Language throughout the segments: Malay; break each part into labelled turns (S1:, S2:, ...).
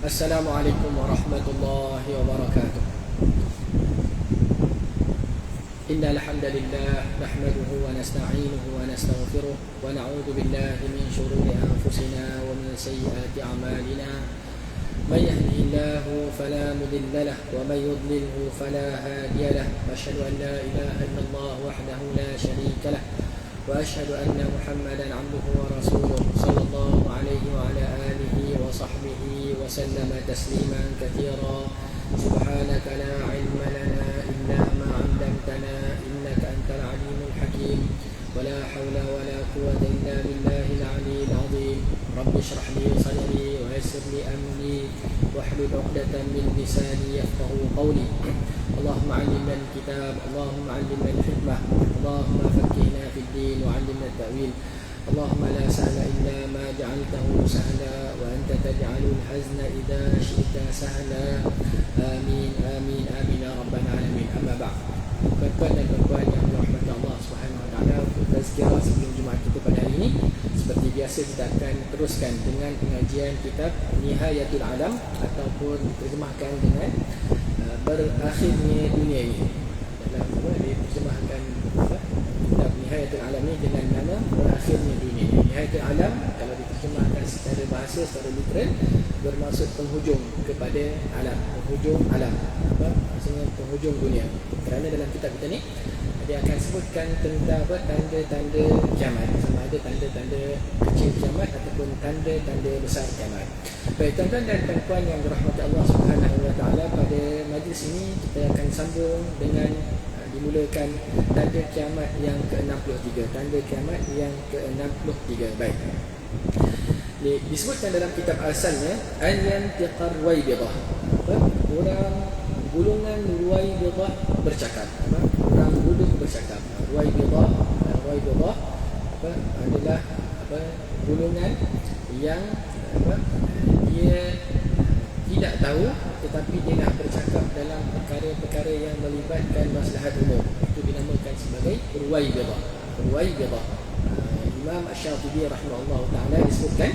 S1: Assalamualaikum warahmatullahi wabarakatuh. Innal hamdalillah nahmaduhu wa nasta'inuhu wa nastaghfiruh wa na'udzu billahi min shururi anfusina wa min sayyiati a'malina. May yahdihillahu fala mudilla lahu wa may yudlilhu fala hadiya lahu. Asyhadu an la ilaha illallah wahdahu la syarika lahu wa asyhadu anna Muhammadan 'abduhu wa rasuluh sallallahu alaihi wa ala alihi wa sahbihi wa sallama tasliman katsira. Subhanaka la 'ilma lana illa ma 'allamtana innaka antal 'alimul hakim. Wa la haula wa la quwwata illa billahil 'aliyyil 'azim. Rabbi shrah li sadri wa yassir li amri wahlul 'uqdatam min lisani yafqahu qawli. Allahumma 'allimna al-kitab, Allahumma 'allimna al-hikmah, Allahumma faqqihna fid din wa 'allimna at-ta'wil. Allahumma la sahla illa ma ja'altahu sahla wa anta taj'alul hazna idza syi'ta sahla. Amin amin amin ya rabbal alamin. Amma ba'd. Tuan-tuan dan puan yang dirahmati Allah Subhanahu wa taala, tazkirah sebelum Jumaat kita pada hari ini. Seperti biasa kita akan teruskan dengan pengajian kitab Nihayatul Alam ataupun diterjemahkan dengan berakhirnya dunia ini. Dalam diterjemahkan kitab Nihayatul Alam ini dengan nama berakhirnya dunia ini. Nihayatul Alam kalau diterjemahkan secara bahasa, secara literal, bermaksud penghujung kepada alam, penghujung alam, maksudnya penghujung dunia. Kerana dalam kitab kita ni dia akan sebutkan tentang tanda-tanda kiamat, sama ada tanda-tanda kecil kiamat ataupun tanda-tanda besar kiamat. Baik tuan-tuan dan puan yang dirahmati Allah Subhanahu wa taala, pada majlis ini kita akan sambung dengan dimulakan tanda kiamat yang ke-63, tanda kiamat yang ke-63. Baik. Disebutkan dalam kitab asalnya an-yantiqar ruwaibidah. Orang gulungan ruwaibidah bercakap. Orang gulung bercakap. Ruwaibidah adalah gulungan yang dia tidak tahu tetapi dia nak bercakap dalam perkara-perkara yang melibatkan maslahat umum. Itu dinamakan sebagai ruwaibidah. Ruwaibidah. Imam Asy-Syatibi rahimahullah taala disebutkan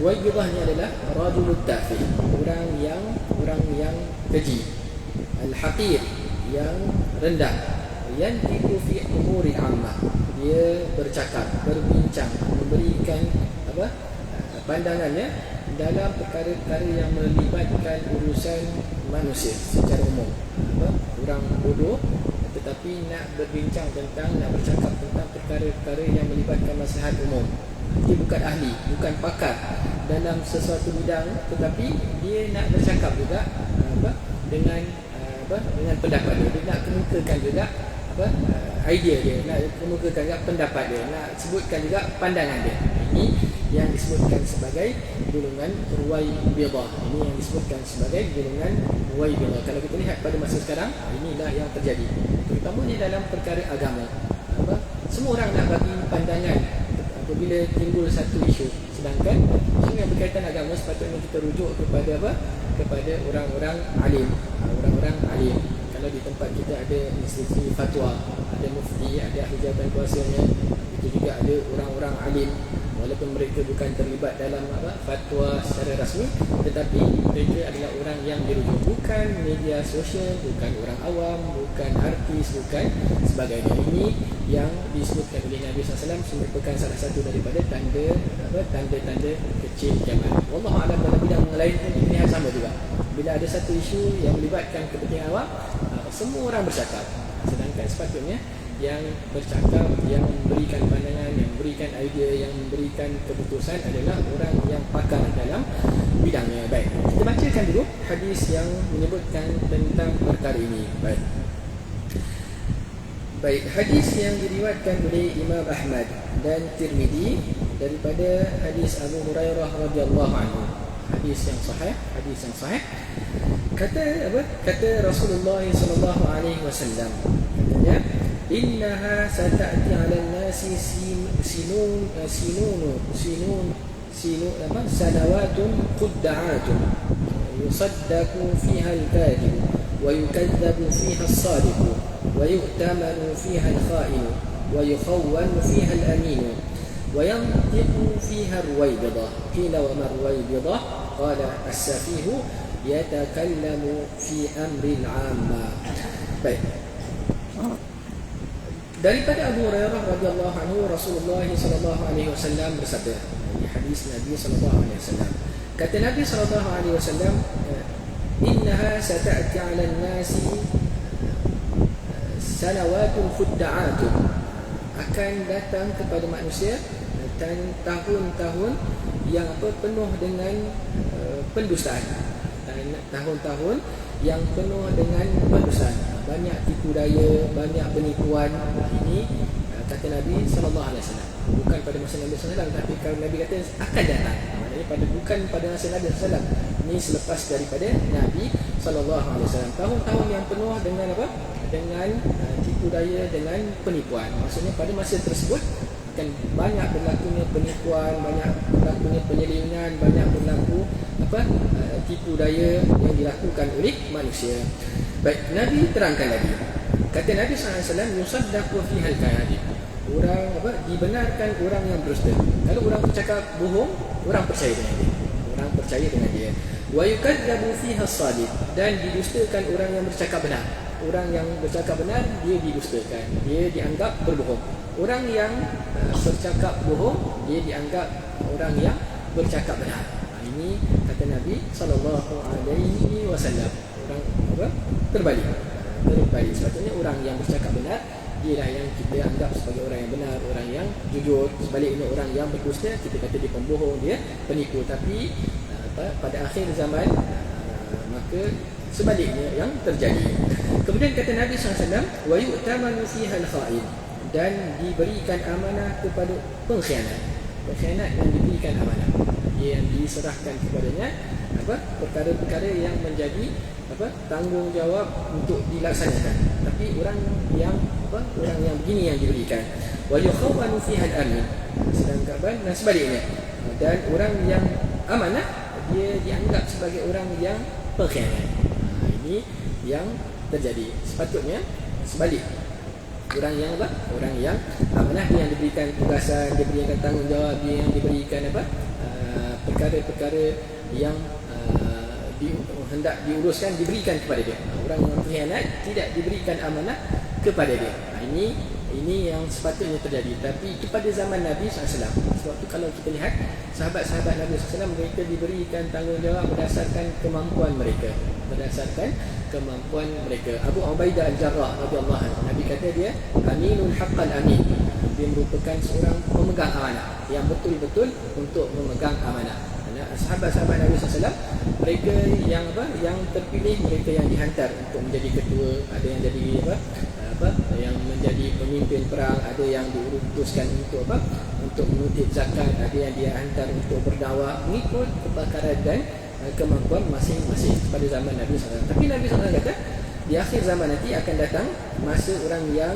S1: ruwaibidah ni adalah rajulut tafih, orang yang keji, al-haqir, yang rendah, yang tiku fi umuri ammah, dia bercakap, berbincang, memberikan pandangannya dalam perkara-perkara yang melibatkan urusan manusia secara umum. Orang bodoh tetapi nak berbincang tentang, nak bercakap tentang perkara-perkara yang melibatkan maslahat umum. Dia bukan ahli, bukan pakar dalam sesuatu bidang, tetapi dia nak bercakap juga dengan pendapat dia. Dia nak kemukakan juga idea dia, nak kemukakan juga pendapat dia, nak sebutkan juga pandangan dia. Ini yang disebutkan sebagai golongan ruwaibidah. Ini yang disebutkan sebagai golongan ruwaibidah. Kalau kita lihat pada masa sekarang, inilah yang terjadi, terutama di dalam perkara agama. Semua orang nak bagi pandangan apabila timbul satu isu, sedangkan isu yang berkaitan agama sepatutnya kita rujuk kepada kepada orang-orang alim. Orang-orang alim. Kalau di tempat kita ada institusi fatwa, ada mufti, ada ahli jabatan kuasanya, itu juga ada orang-orang alim. Walaupun mereka bukan terlibat dalam fatwa secara rasmi, tetapi mereka adalah orang yang dirujuk, bukan media sosial, bukan orang awam, bukan artis, bukan sebagainya. Ini yang disebutkan oleh Nabi SAW merupakan salah satu daripada tanda-tanda kecil kiamat. Wallahu a'lam, dalam bidang lain pun kita lihat sama juga. Bila ada satu isu yang melibatkan kepentingan awam, semua orang bercakap. Sedangkan sepatutnya yang bercakap, yang memberikan pandangan, yang memberikan idea, yang memberikan keputusan adalah orang yang pakar dalam bidangnya. Baik, kita bacakan dulu hadis yang menyebutkan tentang perkara ini. Baik, hadis yang diriwayatkan oleh Imam Ahmad dan Tirmizi daripada hadis Abu Hurairah radhiyallahu anhu. Hadis yang sahih. Kata Rasulullah sallallahu alaihi wasallam, katanya, innaha sata'ti 'alan nasi sanawatun qudda'atun yusaddaqu fiha al-kadhib wa yukadzabu fiha as-sadiq wa yu'tamanu fiha al-kha'in wa yukhawwanu fiha al-amin wa yantiqu fiha ar-ruwaybidah. Qila wa ma ar-ruwaybidah? qala as-safihu yatakallamu fi amri al-'amma. Baik. Daripada Abu Hurairah radhiyallahu anhu, Rasulullah sallallahu alaihi wasallam bersabda, di hadis Nabi sallallahu alaihi wasallam, kata Nabi sallallahu alaihi wasallam, innaha sata'ti 'ala an-nasi sanawatun khudda'atun, akan datang kepada manusia tahun-tahun yang penuh dengan pendustaan, tahun-tahun yang penuh dengan pendustaan, banyak tipu daya, banyak penipuan. Ini kata Nabi sallallahu alaihi wasallam, bukan pada masa Nabi sallallahu alaihi wasallam, tapi kalau Nabi kata akan datang, maknanya bukan pada masa Nabi sallallahu alaihi wasallam, ini selepas daripada Nabi sallallahu alaihi wasallam. Tahun-tahun yang penuh dengan apa? Dengan tipu daya, dengan penipuan. Maksudnya pada masa tersebut akan banyak berlakunya penipuan, banyak berlakunya penyelewengan, banyak berlaku tipu daya yang dilakukan oleh manusia. Baik, Nabi terangkan lagi. Kata Nabi SAW, yusaddaqu fiha al-kadhib. Orang dibenarkan orang yang berdusta. Kalau orang bercakap bohong, orang percaya dengan dia. Orang percaya dengan dia. Wa yukadzabu fiha as-sadiq, dan didustakan orang yang bercakap benar. Orang yang bercakap benar, dia didustakan, dia dianggap berbohong. Orang yang bercakap bohong, dia dianggap orang yang bercakap benar. Ini kata Nabi sallallahu alaihi wasallam. Orang terbalik. Sebabnya orang yang bercakap benar, dialah yang kita anggap sebagai orang yang benar, orang yang jujur. Sebaliknya orang yang berdusta, kita kata dia pembohong, dia penipu. Tapi pada akhir zaman maka sebaliknya yang terjadi. Kemudian kata Nabi SAW, wa yu'tamanu fiha al-kha'in, dan diberikan amanah kepada pengkhianat. Pengkhianat yang diberikan amanah, yang diserahkan kepadanya perkara-perkara yang menjadi tanggungjawab untuk dilaksanakan, tapi orang yang begini yang diberikan. Wa yukhawanu fiha al-amin, sedangkan dan sebaliknya, dan orang yang amanah dia dianggap sebagai orang yang pengkhianat. Ini yang terjadi. Sepatutnya sebalik. Orang yang orang yang amanah, dia yang diberikan tugasan, dia diberikan tanggungjawab, dia yang diberikan perkara-perkara yang hendak diuruskan, diberikan kepada dia. Orang yang pengkhianat tidak diberikan amanah kepada dia. Ini yang sepatutnya terjadi. Tapi itu pada zaman Nabi SAW. Sebab itu kalau kita lihat sahabat-sahabat Nabi SAW, mereka diberikan tanggungjawab berdasarkan kemampuan mereka. Abu Ubaidah Al-Jarrah radhiyallahu anhu, Nabi kata dia aminul haqqal amin. Dia merupakan seorang pemegang amanah yang betul-betul untuk memegang amanah. Sahabat-sahabat Nabi SAW, mereka yang terpilih, mereka yang dihantar untuk menjadi ketua, ada yang jadi yang menjadi pemimpin perang, ada yang diutuskan untuk menuntut zakat, ada yang dia hantar untuk berdakwah, mengikut kepakaran dan kemampuan masing-masing pada zaman Nabi SAW. Tapi Nabi SAW kata di akhir zaman nanti akan datang masa orang yang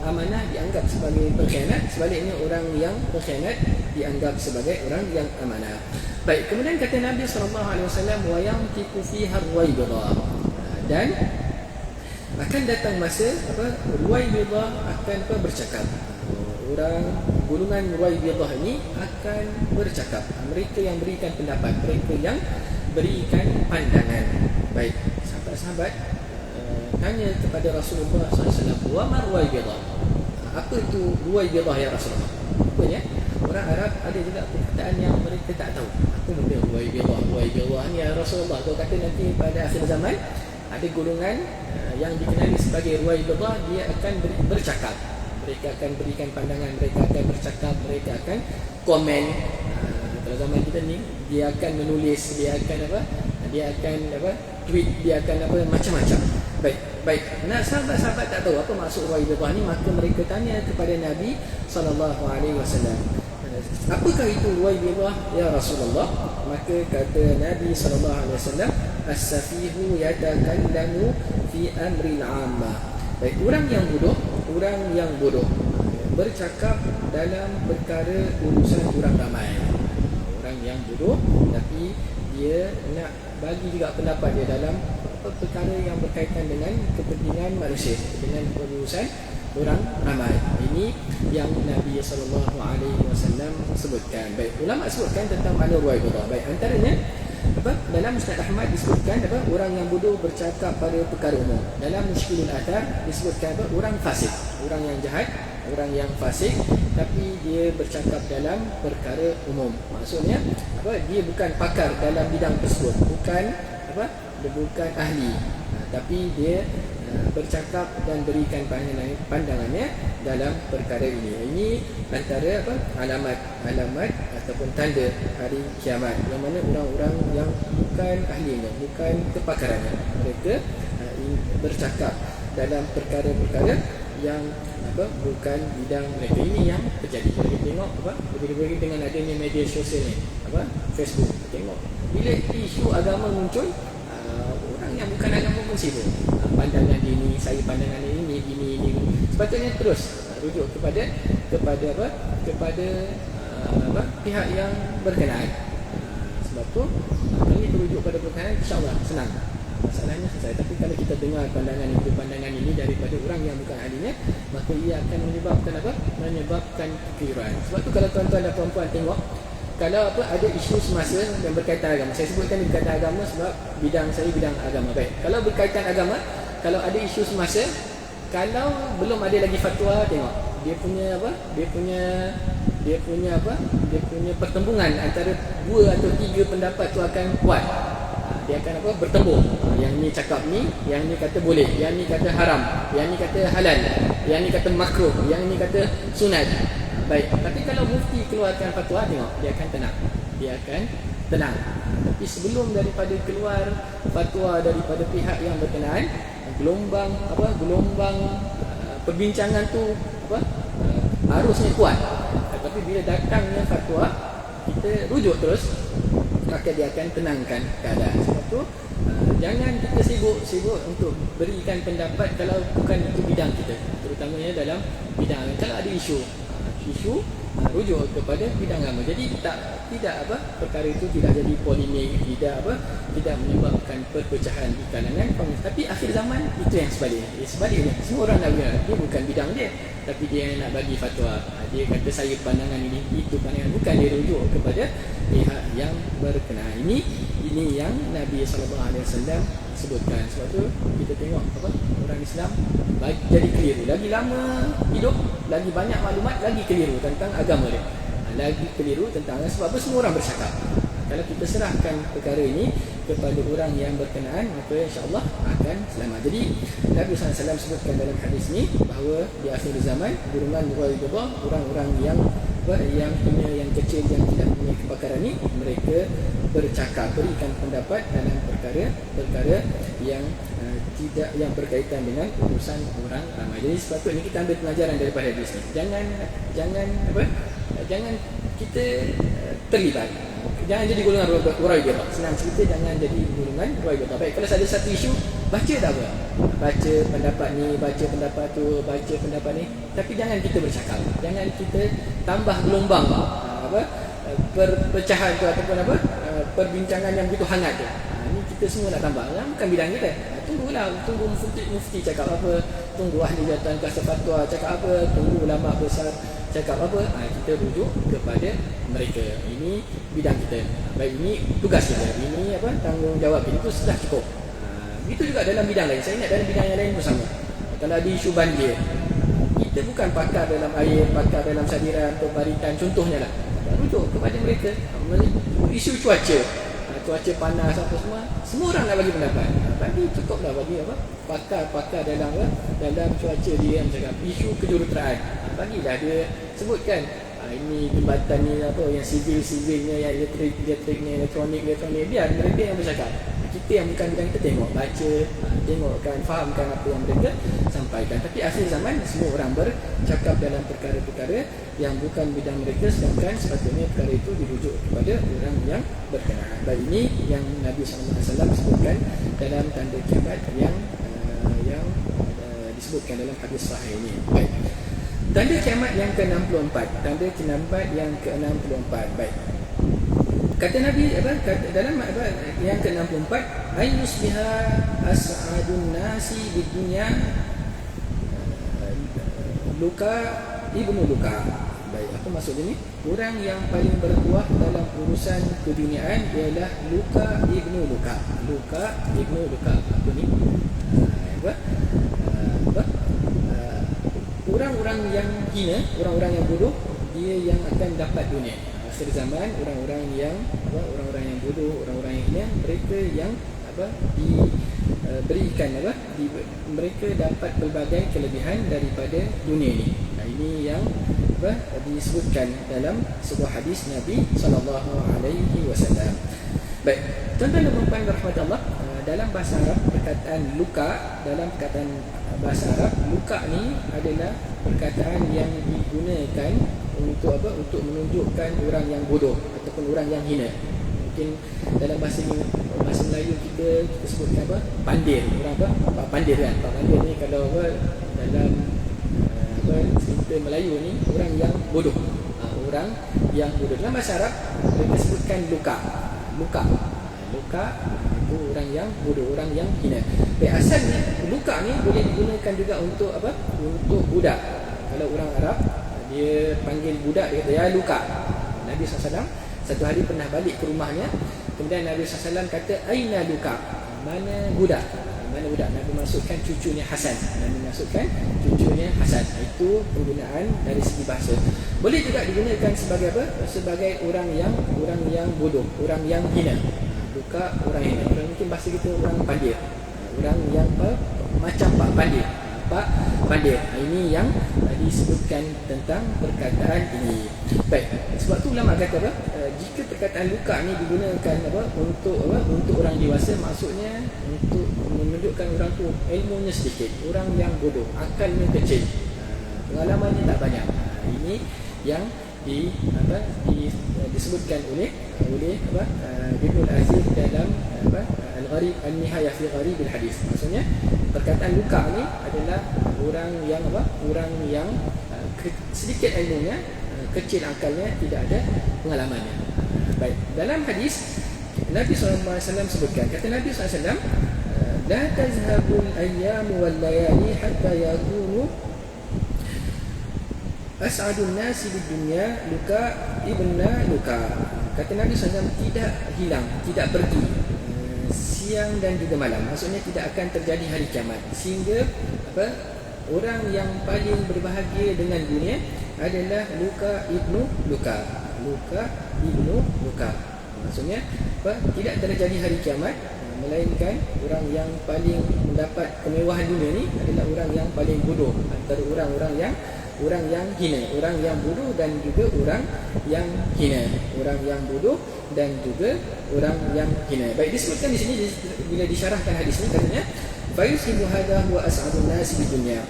S1: amanah dianggap sebagai pengkhianat, sebaliknya orang yang pengkhianat dianggap sebagai orang yang amanah. Baik, kemudian kata Nabi SAW, wa yantiqu fiha ar-ruwaybidah, dan akan datang masa ruwaybidah akan bercakap. Orang golongan ruwaybidah ini akan bercakap. Mereka yang berikan pendapat, mereka yang berikan pandangan. Baik, sahabat-sahabat tanya kepada Rasulullah SAW, wa ma ruwaybidah? Apa itu ruwaybidah ya Rasulullah? Rupanya orang Arab ada juga perkataan yang mereka tak tahu. Apa benda ruwaybidah ni ya Rasulullah? Kau kata nanti pada akhir zaman ada golongan yang dikenali sebagai ruwaybidah, dia akan bercakap. Mereka akan berikan pandangan, mereka akan bercakap, mereka akan komen. Kalau zaman kita ni, dia akan menulis, dia akan tweet, dia akan macam-macam. Baik. Nah, sahabat-sahabat tak tahu apa maksud ruwaybidah ni, maka mereka tanya kepada Nabi SAW, apakah itu ruwaybidah ya Rasulullah? Maka kata Nabi SAW, as-safihu yatakallamu fi amri al-'ammah. Baik, orang yang bodoh bercakap dalam perkara urusan orang ramai. Orang yang bodoh tapi dia nak bagi juga pendapat dia dalam perkara yang berkaitan dengan kepentingan manusia, dengan urusan orang ramai. Ini yang Nabi SAW sebutkan. Baik, ulama sebutkan tentang makna ruwaibadah. Baik, antaranya dalam Musnad Ahmad disebutkan orang yang bodoh bercakap pada perkara umum. Dalam Mushkilul Athar disebutkan orang fasik, orang yang jahat, orang yang fasik, tapi dia bercakap dalam perkara umum. Maksudnya dia bukan pakar dalam bidang tersebut, dia bukan ahli, tapi dia bercakap dan berikan pandangannya dalam perkara ini. Ini antara alamat ataupun tanda hari kiamat, yang mana orang-orang yang bukan ahlinya, bukan kepakarannya, mereka bercakap dalam perkara-perkara yang bukan bidang mereka. Ini yang terjadi. Kalau kita tengok berbeza dengan adanya media sosial ni, Facebook, tengok bila isu agama muncul, orang yang bukan agama pun sibuk. Pandangan ini, saya pandangan ini. Sepatutnya terus rujuk kepada pihak yang berkenaan. Sebab tu kalau kita rujuk pada berkenaan, insya-Allah senang. Masalahnya selesai. Tapi kalau kita dengar pandangan ini daripada orang yang bukan ahlinya, maka ia akan menyebabkan kekeliruan. Sebab tu kalau tuan-tuan dan puan-puan tengok, kalau ada isu semasa yang berkaitan agama, saya sebutkan berkaitan agama sebab bidang saya bidang agama. Baik, kalau berkaitan agama, kalau ada isu semasa, kalau belum ada lagi fatwa, tengok dia punya pertembungan antara 2 atau 3 pendapat tu akan kuat. Dia akan bertembung. Yang ni cakap ni, yang ni kata boleh, yang ni kata haram, yang ni kata halal, yang ni kata makruh, yang ni kata sunat. Baik, tapi kalau mufti keluarkan fatwa, tengok dia akan tenang. Tapi sebelum daripada keluar fatwa daripada pihak yang berkenaan, gelombang perbincangan tu arusnya kuat. Tapi bila datangnya fatwa, kita rujuk terus, maka dia akan tenangkan keadaan. Sebab tu jangan kita sibuk untuk berikan pendapat kalau bukan itu bidang kita, terutamanya dalam bidang. Kalau ada isu rujuk kepada bidang agama. Jadi perkara itu tidak jadi polemik, tidak menyebabkan perpecahan di kalangan kaum. Tapi akhir zaman itu yang sebaliknya. Semua orang nak bilang dia bukan bidang dia, tapi dia nak bagi fatwa. Dia kata saya pandangan ini, itu pandangan, bukan dia rujuk kepada pihak yang berkenaan. Ini yang Nabi SAW sebutkan. Sebab tu kita tengok orang Islam jadi keliru. Lagi lama hidup, lagi banyak maklumat, lagi keliru tentang agama dia. Lagi keliru tentang, sebab apa? Semua orang bercakap. Kalau kita serahkan perkara ini kepada orang yang berkenaan, maka insya-Allah akan selamat. Jadi Nabi SAW sebutkan dalam hadis ini bahawa di akhir zaman golongan orang-orang yang yang kecil, yang tidak punya kepakaran ini, mereka bercakap, berikan pendapat dalam perkara yang yang berkaitan dengan urusan orang ramai. Jadi sepatutnya kita ambil pelajaran daripada hadis ini. Jangan kita terlibat. Jangan jadi golongan ruwaibadah. Senang cerita, jangan jadi golongan ruwaibadah. Baik, kalau ada satu isu, baca tak apa. Baca pendapat ni, baca pendapat tu, baca pendapat ni. Tapi jangan kita bercakap. Jangan kita tambah gelombang perpecahan tu ataupun perbincangan yang begitu hangat tu. Ini kita semua nak tambah. Bukan bidang kita. Tunggu mufti cakap apa, tunggu ahli jawatan kuasa fatwa cakap apa, tunggu ulama besar cakap apa, kita rujuk kepada mereka. Ini bidang kita. Baik, ini tugas kita. Ini tanggungjawab kita, itu sudah cukup. Itu juga dalam bidang lain. Saya ingat dalam bidang yang lain pun sama. Kalau ada isu banjir, kita bukan pakar dalam air, pakar dalam sadiran atau baritan, contohnya lah. Rujuk kepada mereka. Isu cuaca panas apa semua orang nak bagi pendapat. Tapi cukuplah bagi pakar dalam cuaca, dia yang cakap. Isu kejuruteraan, bagilah dia sebutkan. Ini jembatan ni yang sivilnya, yang elektriknya, elektronik, biar mereka yang bercakap. Kita yang bukan bidang kita tengokkan, fahamkan apa yang mereka sampaikan. Tapi akhir zaman semua orang bercakap dalam perkara-perkara yang bukan bidang mereka, sedangkan sepatutnya perkara itu dirujuk kepada orang yang berkenaan. Baik, ini yang Nabi SAW sebutkan dalam tanda kiamat yang disebutkan dalam hadis sahih ini. Baik, tanda kiamat yang ke-64. Baik, kata Nabi dalam yang ke-64, ayyusbiha as'adun nasi bid dunya Luka ibnu Luka. Baik, apa maksud ini? Orang yang paling berkuah dalam urusan keduniaan ialah Luka ibnu Luka. Luka ibnu Luka. Apa ni? Orang-orang yang hina, orang-orang yang bodoh, dia yang akan dapat dunia. Akhir zaman, orang-orang yang bodoh, orang-orang yang hina, mereka yang diberikan mereka dapat pelbagai kelebihan daripada dunia ini. Nah, ini yang disebutkan dalam sebuah hadis Nabi SAW. Baik, tuan-tuan dan puan-puan berahmat Allah, dalam bahasa Arab perkataan luka, dalam perkataan bahasa Arab, luka ni adalah perkataan yang digunakan untuk untuk menunjukkan orang yang bodoh ataupun orang yang hina. Mungkin dalam bahasa Melayu kita sebutkan pandir, orang pandir kan. Pandir ni kalau dalam cerita Melayu ni orang yang bodoh. Orang yang bodoh. Dalam bahasa Arab mereka sebutkan luka. Luka itu orang yang bodoh, orang yang hina. Asalnya luka ni boleh digunakan juga untuk untuk budak. Kalau orang Arab dia panggil budak, dia kata ya luka. Nabi SAW satu hari pernah balik ke rumahnya, kemudian Nabi SAW kata aina luka, mana budak? Mana budak? Nabi masukkan cucunya Hasan. Itu penggunaan dari segi bahasa. Boleh juga digunakan sebagai sebagai orang yang bodoh, orang yang hina. Luka, orang hina. Mungkin bahasa kita orang pandir, orang yang macam Pak Pandir. Ini yang disebutkan tentang perkataan ini. Baik, sebab tu ulama kata jika perkataan luka ni digunakan untuk orang dewasa, maksudnya untuk menunjukkan orang tu ilmunya sedikit, orang yang bodoh, akalnya kecil, pengalamannya tak banyak. Ini yang disebutkan oleh Ibnul Aziz dalam Al-Gharib An-Nihayah fi Gharib al-Hadis. Maksudnya perkataan luka ni adalah orang yang sedikit ilmunya, kecil akalnya, tidak ada pengalamannya. Baik, dalam hadis Nabi SAW sebutkan, kata Nabi SAW, la tazhabul ayyamu wal layali hatta yakunu as'adun nasi di dunia luka ibna luka. Kata Nabi SAW, tidak hilang, tidak pergi siang dan juga malam. Maksudnya tidak akan terjadi hari kiamat, sehingga orang yang paling berbahagia dengan dunia adalah Luka ibnu Luka. Maksudnya tidak terjadi hari kiamat, melainkan orang yang paling mendapat kemewahan dunia ni adalah orang yang paling bodoh antara orang yang hina, orang yang bodoh dan juga orang yang hina, orang yang bodoh dan juga orang yang hina. Baik, disebutkan di sini bila disyarahkan hadis ini, katanya fayusibu hadha huwa as'adun nas di dunia.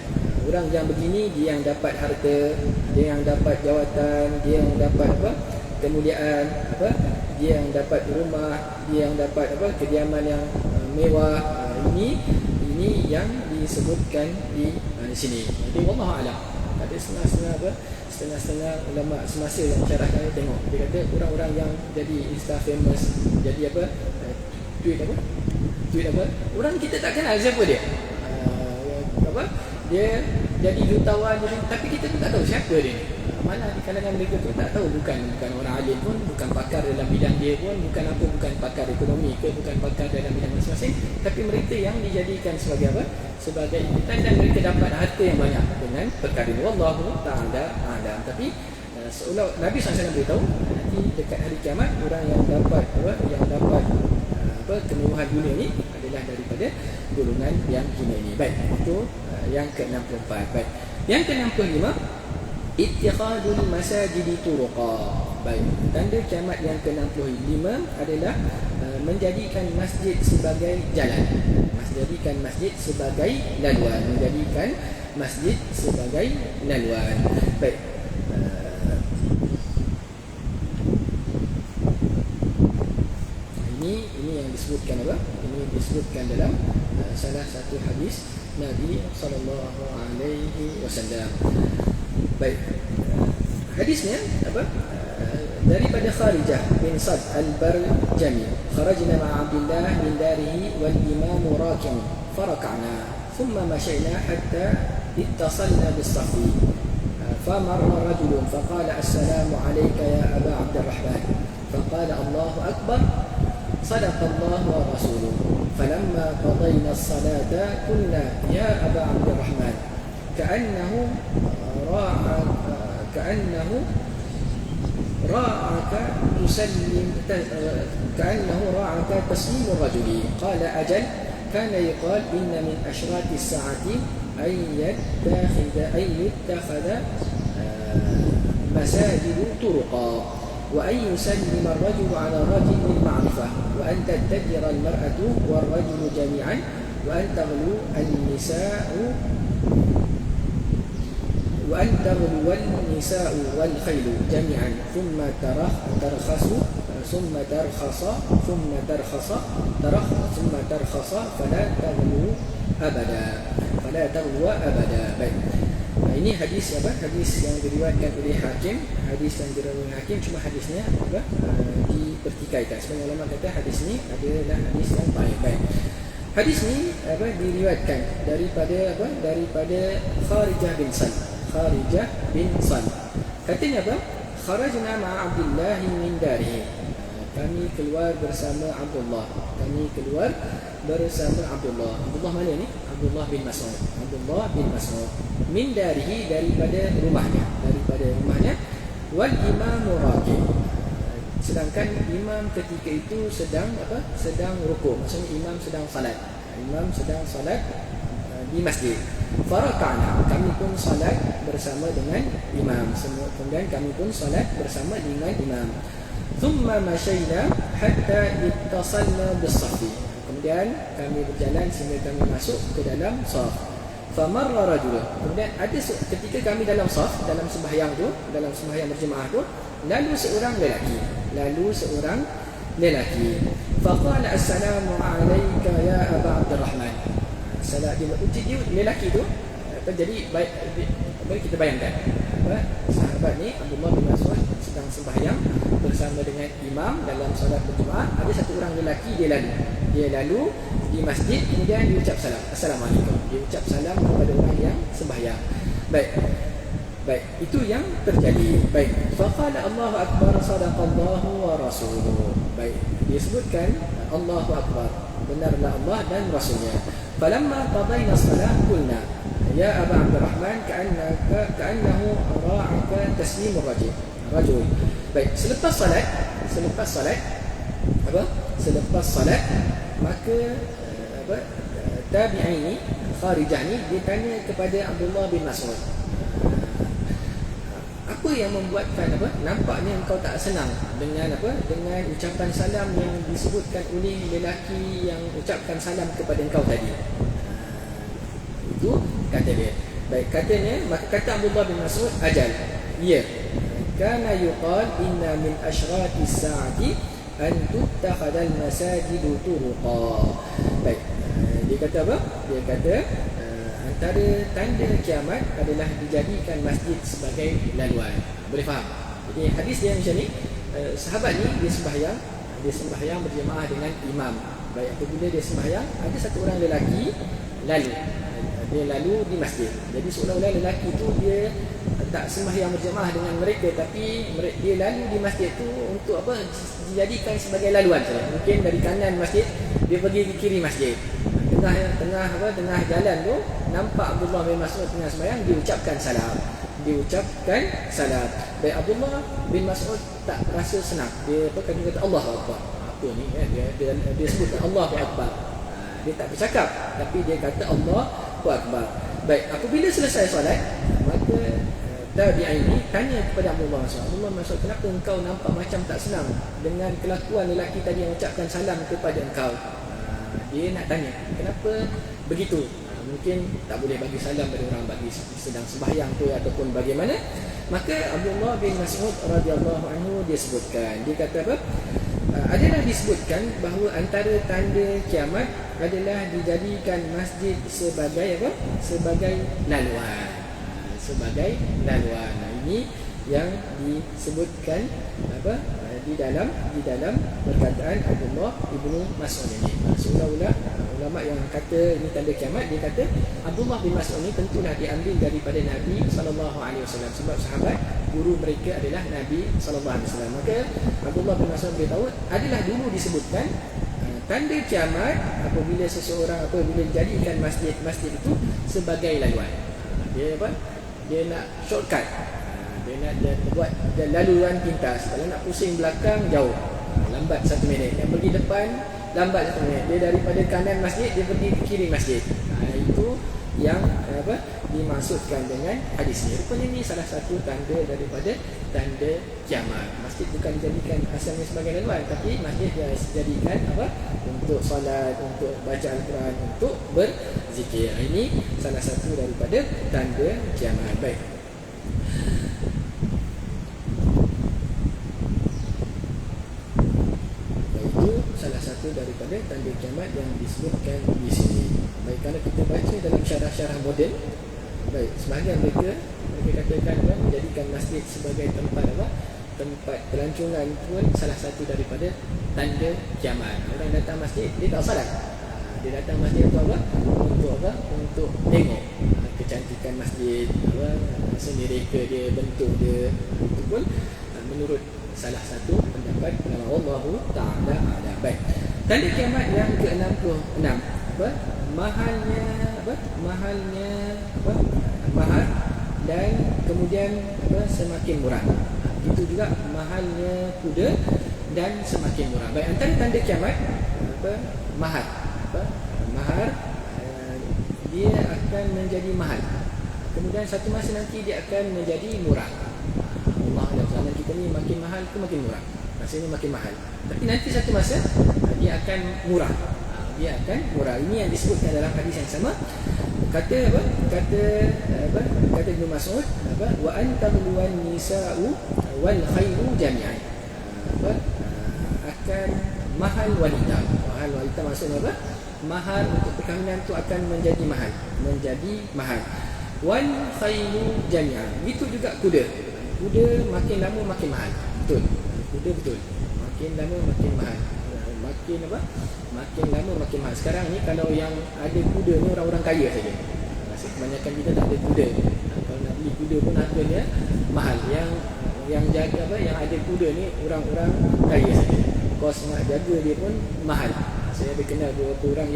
S1: Orang yang begini dia yang dapat harta, dia yang dapat jawatan, dia yang dapat kemuliaan, dia yang dapat rumah, dia yang dapat kediaman yang mewah. Ini yang disebutkan di sini. Jadi wallahu a'lam. Ada setengah-setengah ulama semasa yang mensyarahkan, tengok dia kata orang-orang yang jadi insta famous, jadi tweet orang kita tak kenal siapa dia, dia jadi jutawan, tapi kita pun tak tahu siapa dia. Mana di kalangan mereka tu tak tahu, bukan orang alim pun, bukan pakar dalam bidang dia pun, bukan pakar ekonomi ke, bukan pakar dalam bidang masing-masing, tapi mereka yang dijadikan sebagai ikutan, dan mereka dapat harta yang banyak dengan perkara ini. Wallahu ta'ala a'lam. Tapi seolah Nabi SAW beritahu, nanti dekat hari kiamat orang yang dapat kemewahan dunia ini adalah daripada golongan yang hina ini. Baik, itu yang ke-64. Baik, yang ke-65, ittikhadul masajidi turuqa. Baik, tanda kiamat yang ke-65 adalah menjadikan masjid sebagai jalan, menjadikan masjid sebagai laluan, Baik, ini yang disebutkan Ini disebutkan dalam salah satu hadis Nabi sallallahu alaihi wasallam. Baik, hadisnya daripada Kharijah bin Sad al-Barjami, kharajna ma'a Abdullah min darihi wal imam raki'un faraka'na thumma mashayna hatta اتصلنا بالصف فمر رجل فقال السلام عليك يا أبا عبد الرحمن فقال الله أكبر صدق الله ورسوله فلما قضينا الصلاة قلنا يا أبا عبد الرحمن كأنه راعك تسلم كأنه راعك تسليم الرجل قال أجل كان يقال إن من أشراط الساعة أن يتخذ مساجد طرقا وأن يسلم الرجل على الرجل بالمعرفة وأن تتجر المرأة والرجل جميعا وأن تغلو النساء والخيل جميعا ثم ترخص فلا تغلو أبدا. Baik. Ini hadis apa? Hadis yang diriwayatkan oleh Hakim. Hadis yang diriwayatkan Hakim cuma hadisnya apa? Dipertikaikan. Sebenarnya ulama kata hadis ni adalah hadis yang baik. Hadis ni apa? Diriwayatkan daripada Kharijah bin Sal. Katanya apa? Kharajna ma'a Abdullah min darihi. Kami keluar bersama Abdullah. Abdullah mana ni? Abdullah bin Mas'ud. Min darihi, daripada rumahnya. Wal imamu raqib. Sedangkan imam ketika itu sedang rukuk. Maksudnya imam sedang salat di masjid. Faraka'na, kami pun salat bersama dengan imam. Kemudian kami pun salat bersama dengan imam. Thumma masyayna hatta ittasalna bis-saffi. Kemudian kami berjalan sehingga kami masuk ke dalam saf. Famarra rajul. Kemudian ada ketika kami dalam saf, dalam sembahyang berjemaah tu, lalu seorang lelaki. Faqala assalamu alayka ya Aba Abdurrahman. Salat dia lelaki tu apa, jadi baik, mari kita bayangkan sahabat ni Abdullah bin Mas'ud sedang sembahyang bersama dengan imam dalam solat berjemaah. Ada satu orang lelaki dia lalu di masjid, kemudian dia ucap salam, assalamualaikum, dia ucap salam kepada orang yang sembahyang. Baik, itu yang terjadi. Baik, faqala Allahu akbar sadaqallahu wa rasuluhu. Baik, dia sebutkan Allahu akbar, benarlah Allah dan rasulnya. Falamma qadayna salat qulna ya Aba Abdurrahman ka'annahu ra'aka taslimur rajul. Baik, selepas salat maka tabi'in ni, Kharijah ni, dia tanya kepada Abdullah bin Mas'ud, apa yang membuatkan nampaknya engkau tak senang dengan ucapan salam yang disebutkan oleh lelaki yang ucapkan salam kepada engkau tadi. Itu kata dia. Baik, katanya, maka kata Abdullah bin Mas'ud, ajal, ya, kana yuqal inna min ashratis sa'ati an tuttakhadal masajidu turuqa. Baik, dia kata apa? Dia kata antara tanda kiamat adalah dijadikan masjid sebagai laluan. Boleh faham? Jadi hadis dia macam ni, sahabat ni dia sembahyang berjemaah dengan imam. Baik, apabila dia sembahyang, ada satu orang lelaki lalu di masjid. Jadi seolah-olah lelaki tu dia tak sembahyang berjemaah dengan mereka, tapi dia lalu di masjid tu untuk apa? Dijadikan sebagai laluan saja. Mungkin dari kanan masjid dia pergi ke kiri masjid. Tengah jalan tu nampak Abdullah bin Mas'ud tengah sembahyang, dia ucapkan salam. Baik, Abdullah bin Mas'ud tak rasa senang. Dia kata Allahu akbar. Apa ni? Dia sebutkan Allahu akbar. Dia tak bercakap, tapi dia kata Allahu akbar. Baik, apabila selesai solat, maka tabi'in ini tanya kepada Abdullah bin Mas'ud, kenapa engkau nampak macam tak senang dengan kelakuan lelaki tadi yang ucapkan salam kepada engkau? Dia nak tanya kenapa begitu. Mungkin tak boleh bagi salam pada orang bagi sedang sembahyang tu ataupun bagaimana. Maka Abdullah bin Mas'ud radhiyallahu anhu dia sebutkan, dia kata apa? Adalah disebutkan bahawa antara tanda kiamat adalah dijadikan masjid sebagai apa? Sebagai laluan. Nah, ini yang disebutkan di dalam perkataan Abdullah ibnu Mas'ud ini. Seolah-olah ulama yang kata ini tanda kiamat, dia kata Abdullah bin Mas'ud ni tentulah diambil daripada Nabi SAW, sebab sahabat guru mereka adalah Nabi SAW. Maka Abdullah bin Mas'ud beritahu adalah dulu disebutkan tanda kiamat apabila seseorang apabila jadikan masjid itu sebagai laluan. Dia apa? Dia nak shortcut. Dia buat laluan pintas. Kalau nak pusing belakang jauh, lambat 1 minit. Yang pergi depan lambat 1 minit. Dia daripada kanan masjid dia pergi ke kiri masjid. Itu yang dimaksudkan dengan hadis ini. Rupanya ini salah satu tanda daripada tanda kiamat. Masjid bukan dijadikan asalnya sebagai laluan, tapi masjid dijadikan untuk solat, untuk baca Al-Quran, untuk berzikir. Ini salah satu daripada tanda kiamat. Baik. Itu salah satu daripada tanda kiamat yang disebutkan di sini. Baik, kalau kita baca dalam syarah-syarah moden, baik, sebahagian mereka katakan menjadikan masjid sebagai tempat tempat pelancongan pun salah satu daripada tanda kiamat. Orang datang masjid dia tak salat. Dia datang masjid untuk apa? Untuk tengok kecantikan masjid, seni reka dia, bentuk dia. Itu pun menurut salah satu pendapat ulama. Wallahu ta'ala a'lam. Baik. Tanda kiamat yang ke-66, mahalnya mahal dan kemudian semakin murah. Itu juga mahalnya kuda dan semakin murah. Baik, antara tanda kiamat mahal. Mahal dia akan menjadi mahal. Kemudian satu masa nanti dia akan menjadi murah. Allah, dalam zaman kita ni makin mahal ke makin murah. Maksudnya makin mahal. Tapi nanti satu masa dia akan murah. Dia akan murah. Ini yang disebutkan dalam hadis yang sama. Kata Ibnu Mas'ud wa antabluwan nisa'u wal khairu jami'an. Akan mahal wanita. Mahal wanita maksudnya apa? Mahal untuk perkahwinan itu akan menjadi mahal. Wal khairu jami'an. Itu juga kuda. Kuda makin lama makin mahal. Betul. Kuda betul. Makin lama makin mahal. Makin lama makin mahal. Sekarang ni kalau yang ada kuda ni orang-orang kaya saja. Kebanyakan kita tak ada kuda. Kalau nak beli kuda pun harganya mahal. Yang jaga yang ada kuda ni orang-orang kaya saja. Kos nak jaga dia pun mahal. Saya ada kenal beberapa orang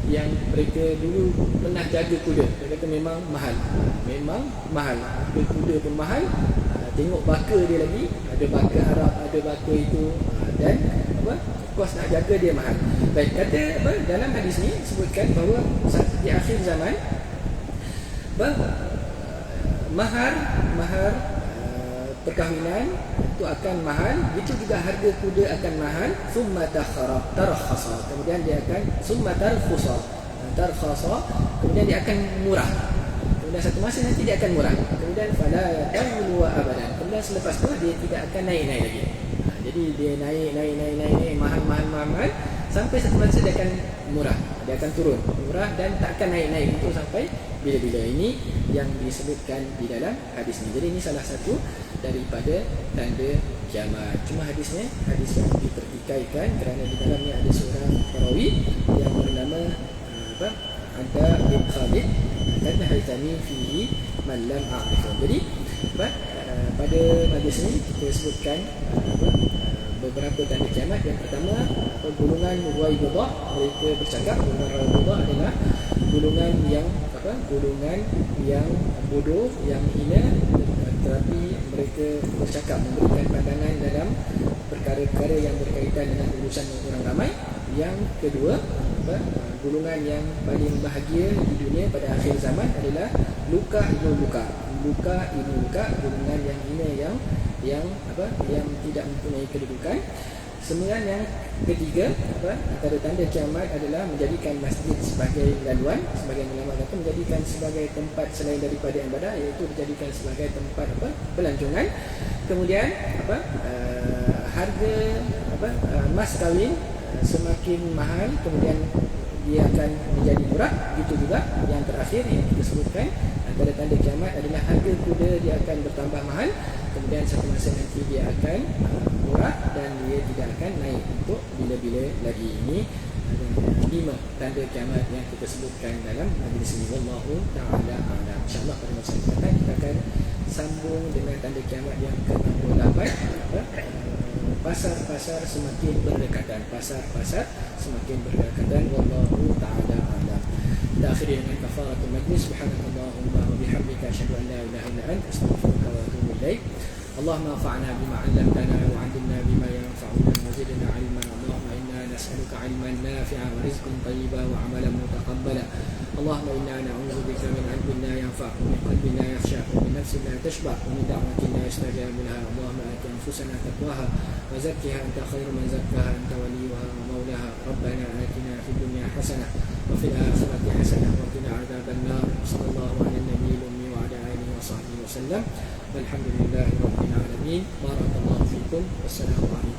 S1: yang mereka dulu pernah jaga kuda. Dia kata memang mahal. Harga kuda pun mahal. Tengok baka dia lagi, ada baka Arab, ada baka itu, dan kos nak jaga dia mahal. Baik, kata dalam hadis ni sebutkan bahawa di akhir zaman mahar perkahwinan itu akan mahal, itu juga harga kuda akan mahal. Summa tarkhasa, kemudian dia akan tarkhasa, kemudian dia akan murah. Kemudian satu masa nanti dia akan murah. Kemudian fala ta'ulu abadan. Kemudian selepas tu dia tidak akan naik lagi. Jadi dia naik mahal sampai satu masa dia akan murah. Dia akan turun, murah dan tak akan naik itu sampai bila-bila. Ini yang disebutkan di dalam hadis ini. Jadi ini salah satu daripada tanda kiamat. Cuma hadisnya hadis yang dipertikaikan kerana di dalamnya ada seorang perawi yang bernama ada bin Khalid dan Haythami fihi man lam a'rifu. Jadi pada majlis ini kita sebutkan beberapa tanda kiamat. Yang pertama, golongan Ruwaibidah, mereka bercakap golongan Ruwaibidah adalah golongan yang bodoh, yang hina, tetapi mereka bercakap memberikan pandangan dalam perkara-perkara yang berkaitan dengan urusan orang ramai. Yang kedua, golongan yang paling bahagia di dunia pada akhir zaman adalah Luka ibnu Luka, golongan yang hina, yang tidak mempunyai kedudukan. Kemudian yang ketiga, antara tanda kiamat adalah menjadikan masjid sebagai laluan. Sebagian ulama kata menjadikan sebagai tempat selain daripada ibadah, iaitu dijadikan sebagai tempat pelancongan. Kemudian harga mas kahwin semakin mahal, kemudian dia akan menjadi murah. Itu juga yang terakhir yang kita sebutkan tanda-tanda kiamat adalah harga kuda dia akan bertambah mahal, kemudian satu masa nanti dia akan murah dan dia tidak akan naik untuk bila-bila lagi. Ini 5 tanda kiamat yang kita sebutkan dalam majlis ini. Wallahu ta'ala a'lam. InsyaAllah pada masa yang akan kita akan sambung dengan tanda kiamat yang ke-68. Pasar-pasar semakin berdekatan. Pasar-pasar semakin berdekatan. Wallahu ta'ala a'lam. Kita akhiri dengan kafaratul majlis. Subhanakallahumma wa bihamdika asyhadu an la ilaha illa anta astaghfiruka wa atubu ilaik. اللهم انفعنا بما علمتنا وعلمنا بما ينفعنا وزدنا علما. اللهم انا نسالك علما نافعا ورزقا طيبا وعملا متقبلا. اللهم انا نعوذ بك من علم لا ينفع ومن قلب لا يخشع ومن نفس لا تشبع ومن دعوة لا يستجاب لها. اللهم ات انفسنا تقواها وزكها انت خير من زكاها انت وليها ومولاها. ربنا اتنا في الدنيا حسنه وفي الاخره حسنه وقنا عذاب النار. صلى الله على النبي الامي وعلى اله وصحبه وسلم. والحمد لله رب العالمين. بارك الله فيكم والسلام عليكم.